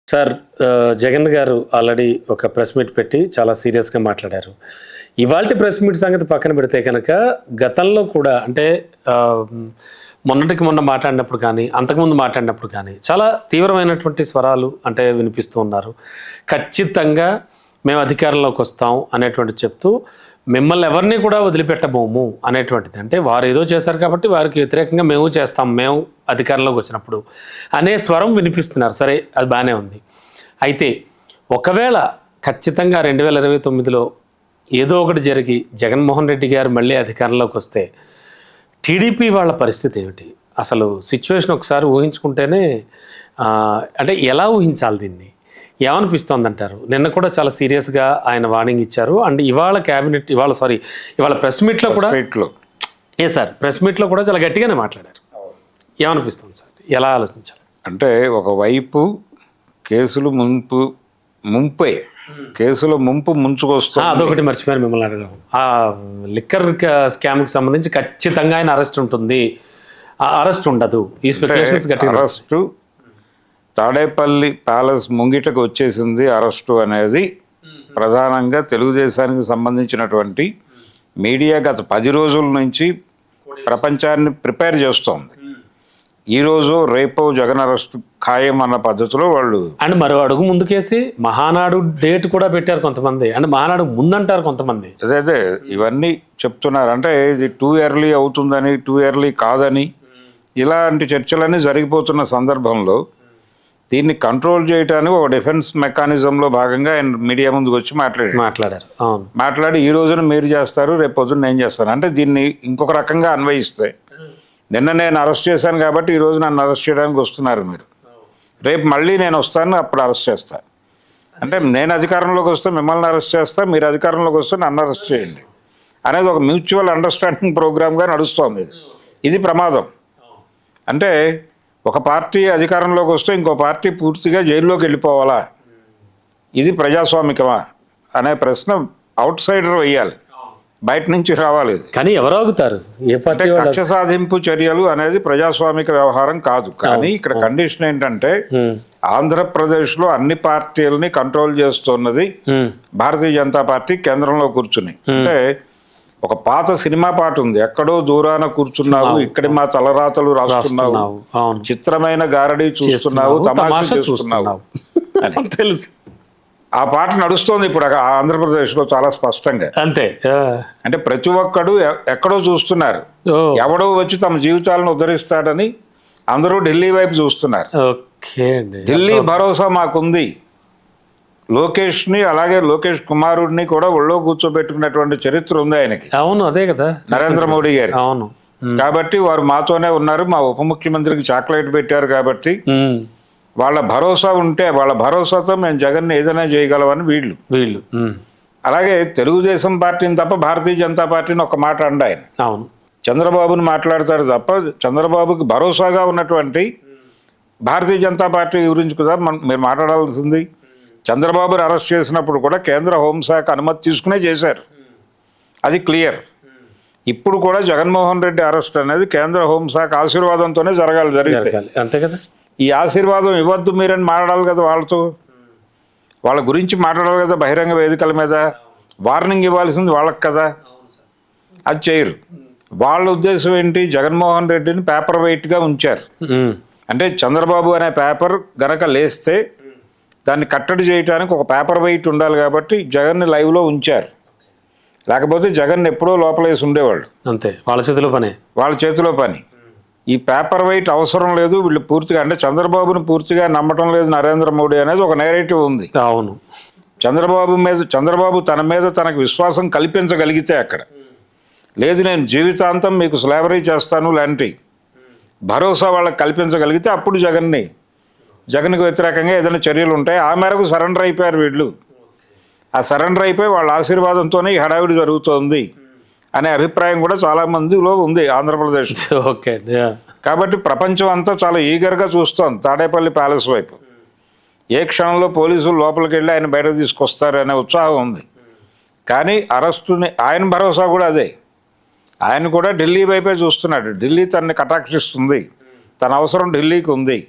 Sir Jagan గారు already ఒక press meet పెట్టి చాలా సీరియస్గా మాట్లాడారు. ఇవాల్టి ప్రెస్ మీట్ సంగతి పక్కన పెడితే కనుక గతంలో కూడా అంటే మొన్నటికి మొన్న మాట్లాడినప్పుడు కానీ అంతకుముందు మాట్లాడినప్పుడు కానీ చాలా తీవ్రమైనటువంటి స్వరాలు అంటే వినిపిస్తూ ఉన్నారు. ఖచ్చితంగా మేము అధికారంలోకి వస్తాం అనేటువంటి చెప్తూ మిమ్మల్ని ఎవరిని కూడా వదిలిపెట్టబోము అనేటువంటిది. అంటే వారు ఏదో చేశారు కాబట్టి వారికి వ్యతిరేకంగా మేము చేస్తాం, మేము అధికారంలోకి వచ్చినప్పుడు అనే స్వరం వినిపిస్తున్నారు. సరే, అది బాగానే ఉంది. అయితే ఒకవేళ ఖచ్చితంగా 2029లో ఏదో ఒకటి జరిగి జగన్మోహన్ రెడ్డి గారు మళ్ళీ అధికారంలోకి వస్తే టీడీపీ వాళ్ళ పరిస్థితి ఏమిటి? అసలు సిచ్యువేషన్ ఒకసారి ఊహించుకుంటేనే అంటే ఎలా ఊహించాలి దీన్ని? ఏమనిపిస్తోందంటారు? నిన్న కూడా చాలా సీరియస్గా ఆయన వార్నింగ్ ఇచ్చారు. అండ్ ఇవాళ క్యాబినెట్ ఇవాళ ప్రెస్ మీట్లో కూడా ప్రెస్ మీట్లో కూడా చాలా గట్టిగానే మాట్లాడారు. ఏమనిపిస్తుంది సార్? ఎలా ఆలోచించాలి? అంటే ఒకవైపు కేసులు ముంపే కేసుల ముంపు ముంచుకొస్తుంది. అదొకటి మర్చిపోయాను మిమ్మల్ని అడగడం. ఆ లిక్కర్ స్కామ్కి సంబంధించి ఖచ్చితంగా ఆయన అరెస్ట్ ఉంటుంది, అరెస్ట్ ఉండదు, ఈ స్పెక్యులేషన్స్ గట్టిగా అరెస్టు తాడేపల్లి ప్యాలెస్ ముంగిటకు వచ్చేసింది అరెస్టు అనేది ప్రధానంగా తెలుగుదేశానికి సంబంధించినటువంటి మీడియా గత 10 రోజుల నుంచి ప్రపంచాన్ని ప్రిపేర్ చేస్తోంది. ఈరోజు రేపు జగన్ అరెస్ట్ ఖాయం అన్న పద్ధతిలో వాళ్ళు అండ్ మరో అడుగు ముందుకేసి మహానాడు డేట్ కూడా పెట్టారు కొంతమంది, అంటే మహానాడు ముందంటారు కొంతమంది. అదే ఇవన్నీ చెప్తున్నారు. అంటే ఇది టూ ఎర్లీ అవుతుందని, టూ ఎర్లీ కాదని ఇలాంటి చర్చలన్నీ జరిగిపోతున్న సందర్భంలో దీన్ని కంట్రోల్ చేయడానికి ఒక డిఫెన్స్ మెకానిజంలో భాగంగా ఆయన మీడియా ముందుకు వచ్చి మాట్లాడి ఈ రోజున మీరు చేస్తారు, రేపు పొద్దున్న నేను చేస్తాను అంటే దీన్ని ఇంకొక రకంగా అన్వయిస్తే నిన్న నేను అరెస్ట్ చేశాను కాబట్టి ఈరోజు నన్ను అరెస్ట్ చేయడానికి వస్తున్నారు మీరు, రేపు మళ్ళీ నేను వస్తాను అప్పుడు అరెస్ట్ చేస్తాను అంటే నేను అధికారంలోకి వస్తే మిమ్మల్ని అరెస్ట్ చేస్తా, మీరు అధికారంలోకి వస్తే నన్ను అరెస్ట్ చేయండి అనేది ఒక మ్యూచువల్ అండర్స్టాండింగ్ ప్రోగ్రామ్గా నడుస్తోంది. ఇది ప్రమాదం. అంటే ఒక పార్టీ అధికారంలోకి వస్తే ఇంకో పార్టీ పూర్తిగా జైల్లోకి వెళ్ళిపోవాలా, ఇది ప్రజాస్వామికమా అనే ప్రశ్న అవుట్ సైడర్ వేయాలి, బయట నుంచి రావాలి. కానీ ఎవరు ఆగుతారు? అంటే కక్ష సాధింపు చర్యలు అనేది ప్రజాస్వామిక వ్యవహారం కాదు. కానీ ఇక్కడ కండిషన్ ఏంటంటే ఆంధ్రప్రదేశ్లో అన్ని పార్టీలని కంట్రోల్ చేస్తున్నది భారతీయ జనతా పార్టీ కేంద్రంలో కూర్చుని. అంటే ఒక పాత సినిమా పాట ఉంది, ఎక్కడో దూరాన కూర్చున్నావు ఇక్కడి మా తలరాతలు రాస్తున్నావు, చిత్రమైన గారడీ చూస్తున్నావు, తమాషా చూస్తున్నావు అని తెలుసు. ఆ పాట నడుస్తోంది ఇప్పుడు ఆంధ్రప్రదేశ్లో చాలా స్పష్టంగా. అంతే. అంటే ప్రతి ఒక్కడు ఎక్కడో చూస్తున్నారు, ఎవడో వచ్చి తమ జీవితాలను ఉద్ధరిస్తాడని అందరూ ఢిల్లీ వైపు చూస్తున్నారు. ఢిల్లీ భరోసా మాకుంది. లోకేష్ని అలాగే లోకేష్ కుమారుడిని కూడా ఒళ్ళో కూర్చోబెట్టుకున్నటువంటి చరిత్ర ఉంది ఆయనకి. అవును, అదే కదా నరేంద్ర మోడీ గారు. అవును. కాబట్టి వారు మాతోనే ఉన్నారు, మా ఉప ముఖ్యమంత్రికి చాక్లెట్ పెట్టారు కాబట్టి వాళ్ళ భరోసా ఉంటే వాళ్ళ భరోసాతో మేము జగన్ని ఏదైనా చేయగలమని వీళ్ళు అలాగే తెలుగుదేశం పార్టీని తప్ప భారతీయ జనతా పార్టీని ఒక మాట అండి ఆయన. అవును, చంద్రబాబుని మాట్లాడతారు తప్ప చంద్రబాబుకి భరోసాగా ఉన్నటువంటి భారతీయ జనతా పార్టీ గురించి కూడా మీరు మాట్లాడాల్సింది. చంద్రబాబుని అరెస్ట్ చేసినప్పుడు కూడా కేంద్ర హోంశాఖ అనుమతి తీసుకునే చేశారు, అది క్లియర్. ఇప్పుడు కూడా జగన్మోహన్ రెడ్డి అరెస్ట్ అనేది కేంద్ర హోంశాఖ ఆశీర్వాదంతోనే జరిగితే అంతే కదా. ఈ ఆశీర్వాదం ఇవ్వద్దు మీరని మాట్లాడాలి కదా, వాళ్ళ గురించి మాట్లాడాలి కదా బహిరంగ వేదికల మీద, వార్నింగ్ ఇవ్వాల్సింది వాళ్ళకి కదా, అది చేయరు. వాళ్ళ ఉద్దేశం ఏంటి? జగన్మోహన్ రెడ్డిని పేపర్ వెయిట్గా ఉంచారు. అంటే చంద్రబాబు అనే పేపర్ గనక లేస్తే దాన్ని కట్టడి చేయడానికి ఒక పేపర్ వెయిట్ ఉండాలి కాబట్టి జగన్ని లైవ్లో ఉంచారు. లేకపోతే జగన్ ఎప్పుడో లోపలేసి ఉండేవాళ్ళు. అంతే, వాళ్ళ చేతిలో పని. ఈ పేపర్ వెయిట్ అవసరం లేదు వీళ్ళు పూర్తిగా. అంటే చంద్రబాబుని పూర్తిగా నమ్మటం లేదు నరేంద్ర మోడీ అనేది ఒక నేరేటివ్ ఉంది. అవును, చంద్రబాబు తన మీద తనకు విశ్వాసం కల్పించగలిగితే అక్కడ లేదు నేను జీవితాంతం మీకు స్లేవరీ చేస్తాను లాంటి భరోసా వాళ్ళకి కల్పించగలిగితే అప్పుడు జగన్కి వ్యతిరేకంగా ఏదైనా చర్యలు ఉంటాయి. ఆ మేరకు సరెండర్ అయిపోయారు వీళ్ళు. ఆ సరెండర్ అయిపోయి వాళ్ళ ఆశీర్వాదంతోనే ఈ హడావిడి జరుగుతోంది అనే అభిప్రాయం కూడా చాలా మందిలో ఉంది ఆంధ్రప్రదేశ్. ఓకే. కాబట్టి ప్రపంచం అంతా చాలా ఈగర్గా చూస్తోంది తాడేపల్లి ప్యాలెస్ వైపు. ఏ క్షణంలో పోలీసులు లోపలికి వెళ్ళి ఆయన బయట తీసుకొస్తారు అనే ఉత్సాహం ఉంది. కానీ అరెస్టుని ఆయన భరోసా కూడా అదే. ఆయన కూడా ఢిల్లీ వైపే చూస్తున్నాడు. ఢిల్లీ తనని కటాక్షిస్తుంది, తన అవసరం ఢిల్లీకి ఉంది.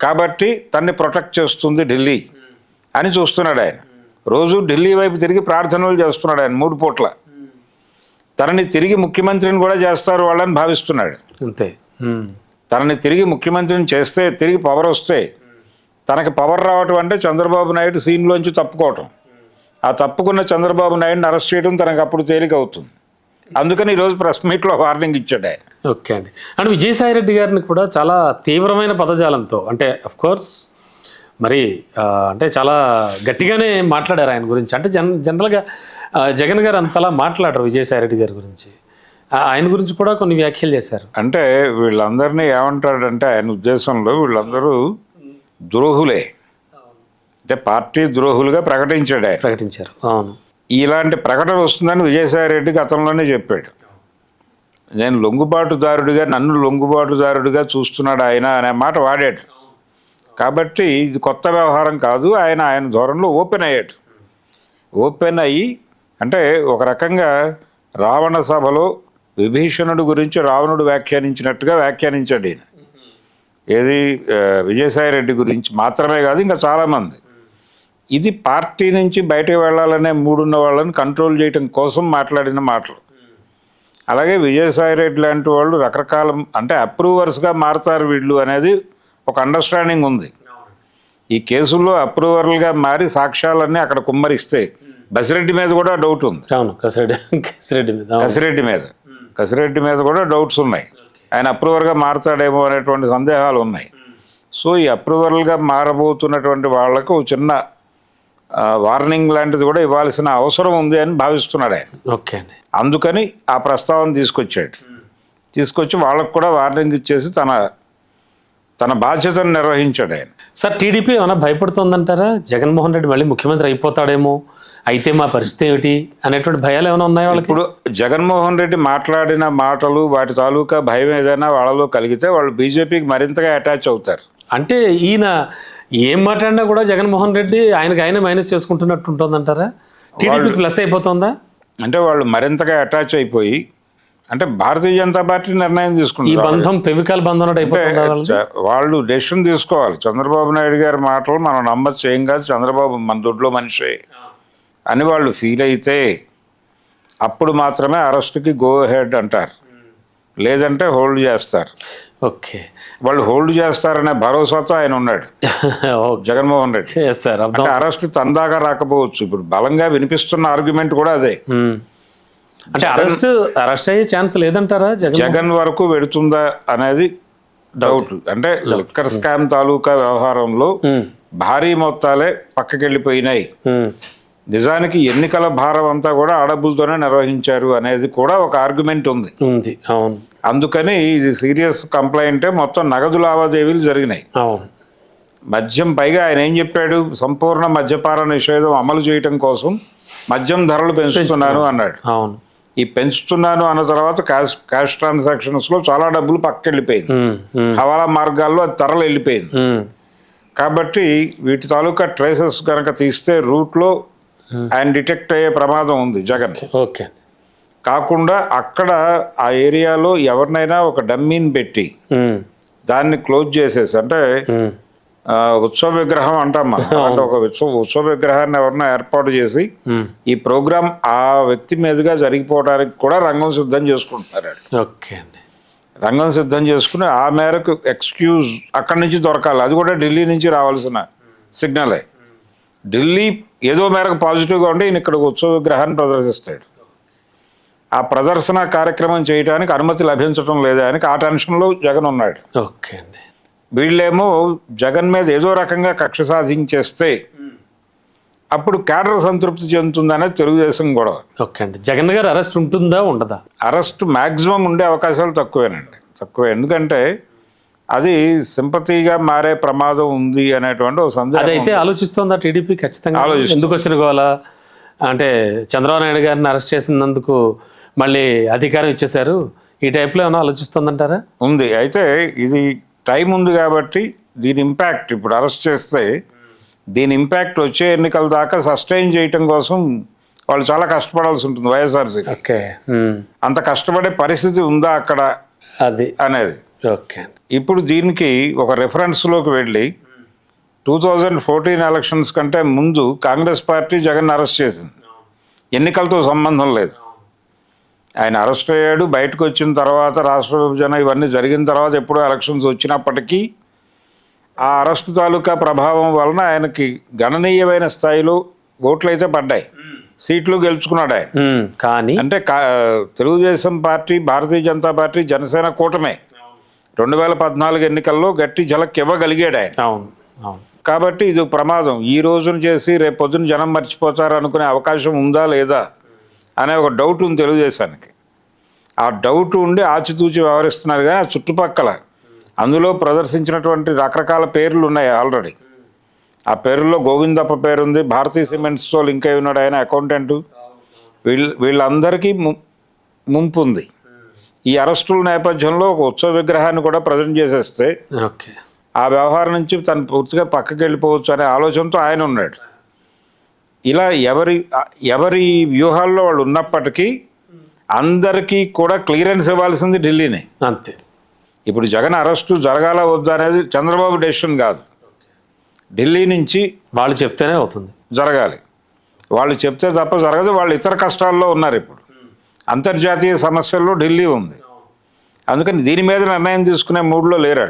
కాబట్టి తన్ని ప్రొటెక్ట్ చేస్తుంది ఢిల్లీ అని చూస్తున్నాడు ఆయన. రోజు ఢిల్లీ వైపు తిరిగి ప్రార్థనలు చేస్తున్నాడు ఆయన 3 పూట్ల. తనని తిరిగి ముఖ్యమంత్రిని కూడా చేస్తారు వాళ్ళని భావిస్తున్నాడు. అంతే. తనని తిరిగి ముఖ్యమంత్రిని చేస్తే తిరిగి పవర్ వస్తే, తనకి పవర్ రావటం అంటే చంద్రబాబు నాయుడు సీన్లోంచి తప్పుకోవటం. ఆ తప్పుకున్న చంద్రబాబు నాయుడుని అరెస్ట్ చేయడం తనకు అప్పుడు తేలిక అవుతుంది. అందుకని ఈరోజు ప్రెస్ మీట్లో వార్నింగ్ ఇచ్చాడు ఆయన. ఓకే అండి. అండ్ విజయసాయి రెడ్డి గారిని కూడా చాలా తీవ్రమైన పదజాలంతో, అంటే అఫ్ కోర్స్ మరి అంటే చాలా గట్టిగానే మాట్లాడారు ఆయన గురించి. అంటే జనరల్గా జగన్ గారు అంతలా మాట్లాడరు విజయసాయి రెడ్డి గారి గురించి. ఆయన గురించి కూడా కొన్ని వ్యాఖ్యలు చేశారు. అంటే వీళ్ళందరినీ ఏమంటాడంటే ఆయన ఉద్దేశంలో వీళ్ళందరూ ద్రోహులే, అంటే పార్టీ ద్రోహులుగా ప్రకటించారు. అవును. ఇలాంటి ప్రకటన వస్తుందని విజయసాయి రెడ్డి గతంలోనే చెప్పాడు. నేను లొంగుబాటుదారుడిగా, నన్ను లొంగుబాటుదారుడిగా చూస్తున్నాడు ఆయన అనే మాట వాడాడు. కాబట్టి ఇది కొత్త వ్యవహారం కాదు. ఆయన ధోరణిలో ఓపెన్ అయ్యి అంటే ఒక రకంగా రావణ సభలో విభీషణుడు గురించి రావణుడు వ్యాఖ్యానించినట్టుగా వ్యాఖ్యానించాడు ఈయన. ఏది విజయసాయి రెడ్డి గురించి మాత్రమే కాదు, ఇంకా చాలామంది. ఇది పార్టీ నుంచి బయటకు వెళ్ళాలనే మూడున్న వాళ్ళని కంట్రోల్ చేయటం కోసం మాట్లాడిన మాటలు. అలాగే విజయసాయి రెడ్డి లాంటి వాళ్ళు రకరకాల అంటే అప్రూవర్స్గా మారుతారు వీళ్ళు అనేది ఒక అండర్స్టాండింగ్ ఉంది. ఈ కేసుల్లో అప్రూవర్లుగా మారి సాక్ష్యాలన్నీ అక్కడ కుమ్మరిస్తే బసిరెడ్డి మీద కూడా డౌట్ ఉంది. కసిరెడ్డి మీద కూడా డౌట్స్ ఉన్నాయి. ఆయన అప్రూవర్గా మారుతాడేమో అనేటువంటి సందేహాలు ఉన్నాయి. సో ఈ అప్రూవర్లుగా మారబోతున్నటువంటి వాళ్లకు చిన్న వార్నింగ్ లాంటిది కూడా ఇవ్వాల్సిన అవసరం ఉంది అని భావిస్తున్నాడు ఆయన. ఓకే అండి. అందుకని ఆ ప్రస్తావన తీసుకొచ్చి వాళ్ళకు కూడా వార్నింగ్ ఇచ్చేసి తన బాధ్యతను నిర్వహించాడు ఆయన. సార్, టీడీపీ ఏమైనా భయపడుతుందంటారా? జగన్మోహన్ రెడ్డి మళ్ళీ ముఖ్యమంత్రి అయిపోతాడేమో, అయితే మా పరిస్థితి ఏమిటి అనేటువంటి భయాలు ఏమైనా ఉన్నాయి వాళ్ళకి? ఇప్పుడు జగన్మోహన్ రెడ్డి మాట్లాడిన మాటలు వాటి తాలూకా భయం ఏదైనా వాళ్ళలో కలిగితే వాళ్ళు బీజేపీకి మరింతగా అటాచ్ అవుతారు. అంటే ఈయన ఏం మాట్లాడినా కూడా జగన్మోహన్ రెడ్డి ఆయన మైనస్ చేసుకుంటున్నట్టు ఉంటుందంటారా? టీడీపీకి ప్లస్ అయిపోతుందా? అంటే వాళ్ళు మరింతగా అటాచ్ అయిపోయి, అంటే భారతీయ జనతా పార్టీ నిర్ణయం తీసుకుంటారు. ఈ బంధం ఫెవికాల్ బంధం వాళ్ళు డెసిషన్ తీసుకోవాలి. చంద్రబాబు నాయుడు గారి మాటలు మనం నమ్మచ్చు, ఏం కాదు, చంద్రబాబు మన దొడ్లో మనిషి అని వాళ్ళు ఫీల్ అయితే అప్పుడు మాత్రమే అరెస్ట్కి గో హెడ్ అంటారు, లేదంటే హోల్డ్ చేస్తారు. ఓకే, వాళ్ళు హోల్డ్ చేస్తారనే భరోసాతో ఆయన ఉన్నాడు జగన్మోహన్ రెడ్డి. అంటే అరెస్ట్ తనదాకా రాకపోవచ్చు. ఇప్పుడు బలంగా వినిపిస్తున్న ఆర్గ్యుమెంట్ కూడా అదే. అంటే అరెస్ట్ అయ్యే ఛాన్స్ లేదంటారా? జగన్ వరకు వెడుతుందా అనేది డౌట్. అంటే లిక్కర్ స్కామ్ తాలూకా వ్యవహారంలో భారీ మొత్తాలే పక్కకెళ్ళిపోయినాయి. నిజానికి ఎన్నికల భారం అంతా కూడా ఆడబులతోనే నిర్వహించారు అనేది కూడా ఒక ఆర్గ్యుమెంట్ ఉంది. అవును. అందుకని ఇది సీరియస్ కంప్లైంటే. మొత్తం నగదు లావాదేవీలు జరిగినాయి. మద్యం పైగా ఆయన ఏం చెప్పాడు? సంపూర్ణ మద్యపాన నిషేధం అమలు చేయటం కోసం మద్యం ధరలు పెంచుతున్నాను అన్నాడు. అవును. ఈ పెంచుతున్నాను అన్న తర్వాత క్యాష్ ట్రాన్సాక్షన్స్ లో చాలా డబ్బులు పక్కకెళ్ళిపోయింది. హవాలా మార్గాల్లో అది తరలు వెళ్ళిపోయింది. కాబట్టి వీటి తాలూకా ట్రేసెస్ కనుక తీస్తే రూట్లో ఆయన డిటెక్ట్ అయ్యే ప్రమాదం ఉంది జగన్. ఓకే. కాకుండా అక్కడ ఆ ఏరియాలో ఎవరినైనా ఒక డమ్మీని పెట్టి దాన్ని క్లోజ్ చేసేసి, అంటే ఉత్సవ విగ్రహం అంటాం మనం, అంటే ఒక ఉత్సవ విగ్రహాన్ని ఎవరన్నా ఏర్పాటు చేసి ఈ ప్రోగ్రాం ఆ వ్యక్తి మీదుగా జరిగిపోవడానికి కూడా రంగం సిద్ధం చేసుకుంటున్నారు. ఓకే అండి. రంగం సిద్ధం చేసుకుని ఆ మేరకు ఎక్స్క్యూజ్ అక్కడి నుంచి దొరకాలి. అది కూడా ఢిల్లీ నుంచి రావాల్సిన సిగ్నలే. ఢిల్లీ ఏదో మేరకు పాజిటివ్గా ఉంటే ఈయన ఇక్కడ ఉత్సవ విగ్రహాన్ని ప్రదర్శిస్తాడు. ఆ ప్రదర్శన కార్యక్రమం చేయడానికి అనుమతి లభించడం లేదా అని ఆ టెన్షన్లో జగన్ ఉన్నాడు. ఓకే అండి. వీళ్ళేమో జగన్ మీద ఏదో రకంగా కక్ష సాధించేస్తే అప్పుడు కేడర్ సంతృప్తి చెందుతుందనేది తెలుగుదేశం గొడవ. ఓకే అండి. జగన్ గారు అరెస్ట్ ఉంటుందా ఉండదా? అరెస్ట్ మ్యాక్సిమం ఉండే అవకాశాలు తక్కువే. ఎందుకంటే అది సింపతిగా మారే ప్రమాదం ఉంది అనేటువంటి ఒక సందేహం. అదైతే ఆలోచిస్తుందా టీడీపీ? ఖచ్చితంగా. ఎందుకు వచ్చిన గోల అంటే చంద్రబాబు నాయుడు గారిని అరెస్ట్ చేసినందుకు మళ్ళీ అధికారం ఇచ్చేశారు, ఈ టైప్లో ఏమైనా ఆలోచిస్తుందంటారా? ఉంది. అయితే ఇది టైం ఉంది కాబట్టి దీని ఇంపాక్ట్ ఇప్పుడు అరెస్ట్ చేస్తే దీని ఇంపాక్ట్ వచ్చే ఎన్నికల దాకా సస్టైన్ చేయటం కోసం వాళ్ళు చాలా కష్టపడాల్సి ఉంటుంది వైఎస్ఆర్సీకి. ఓకే. అంత కష్టపడే పరిస్థితి ఉందా అక్కడ అది అనేది. ఓకే. ఇప్పుడు దీనికి ఒక రెఫరెన్స్లోకి వెళ్ళి 2014 ఎలక్షన్స్ కంటే ముందు కాంగ్రెస్ పార్టీ జగన్ అరెస్ట్ చేసింది. ఎన్నికలతో సంబంధం లేదు. ఆయన అరెస్ట్ అయ్యాడు, బయటకు వచ్చిన తర్వాత రాష్ట్ర విభజన ఇవన్నీ జరిగిన తర్వాత ఎప్పుడో ఎలక్షన్స్ వచ్చినప్పటికీ ఆ అరెస్ట్ తాలూకా ప్రభావం వలన ఆయనకి గణనీయమైన స్థాయిలో ఓట్లు అయితే పడ్డాయి, సీట్లు గెలుచుకున్నాడు ఆయన. కానీ అంటే తెలుగుదేశం పార్టీ, భారతీయ జనతా పార్టీ, జనసేన కూటమే 2014 ఎన్నికల్లో గట్టి ఝలక్ ఇవ్వగలిగాడు ఆయన. అవును అవును. కాబట్టి ఇది ప్రమాదం. ఈ రోజున చేసి రేపు పొద్దున జనం మర్చిపోతారు అనుకునే అవకాశం ఉందా లేదా అనే ఒక డౌట్ ఉంది తెలుగుదేశానికి. ఆ డౌట్ ఉండి ఆచితూచి వ్యవహరిస్తున్నారు. కానీ ఆ చుట్టుపక్కల అందులో ప్రదర్శించినటువంటి రకరకాల పేర్లు ఉన్నాయి ఆల్రెడీ. ఆ పేరుల్లో గోవిందప్ప పేరుంది, భారతీయ సిమెంట్స్తో లింక్ అయి ఉన్నాడు ఆయన, అకౌంటెంట్. వీళ్ళందరికీ ముంపు ఉంది. ఈ అరెస్టుల నేపథ్యంలో ఒక ఉత్సవ విగ్రహాన్ని కూడా ప్రజెంట్ చేసేస్తే ఓకే, ఆ వ్యవహారం నుంచి తను పూర్తిగా పక్కకి వెళ్ళిపోవచ్చు అనే ఆలోచనతో ఆయన ఉన్నాడు. ఇలా ఎవరి వ్యూహాల్లో వాళ్ళు ఉన్నప్పటికీ అందరికీ కూడా క్లియరెన్స్ ఇవ్వాల్సింది ఢిల్లీనే. అంతే. ఇప్పుడు జగన్ అరెస్టు జరగాల వద్దా అనేది చంద్రబాబు డెసిషన్ కాదు, ఢిల్లీ నుంచి వాళ్ళు చెప్తేనే అవుతుంది, జరగాలి. వాళ్ళు చెప్తే తప్ప జరగదు. వాళ్ళు ఇతర కష్టాల్లో ఉన్నారు. ఇప్పుడు అంతర్జాతీయ సమస్యల్లో ఢిల్లీ ఉంది. అందుకని దీని మీద నిర్ణయం తీసుకునే మూడ్లో లేరు.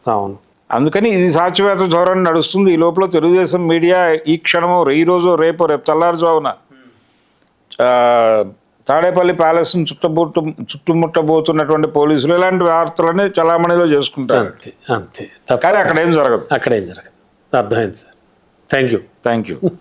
అవును. అందుకని ఇది సాచివేత ధోరణి నడుస్తుంది. ఈ లోపల తెలుగుదేశం మీడియా ఈ క్షణము ఈరోజు రేపు తెల్లారుజామున తాడేపల్లి ప్యాలెస్ను చుట్టుముట్టబోతున్నటువంటి పోలీసులు ఇలాంటి వార్తలన్నీ చలామణిలో చేసుకుంటారు. అంతే అంతే. కానీ అక్కడేం జరగదు. అక్కడేం జరగదు. అర్థమైంది సార్. Thank you.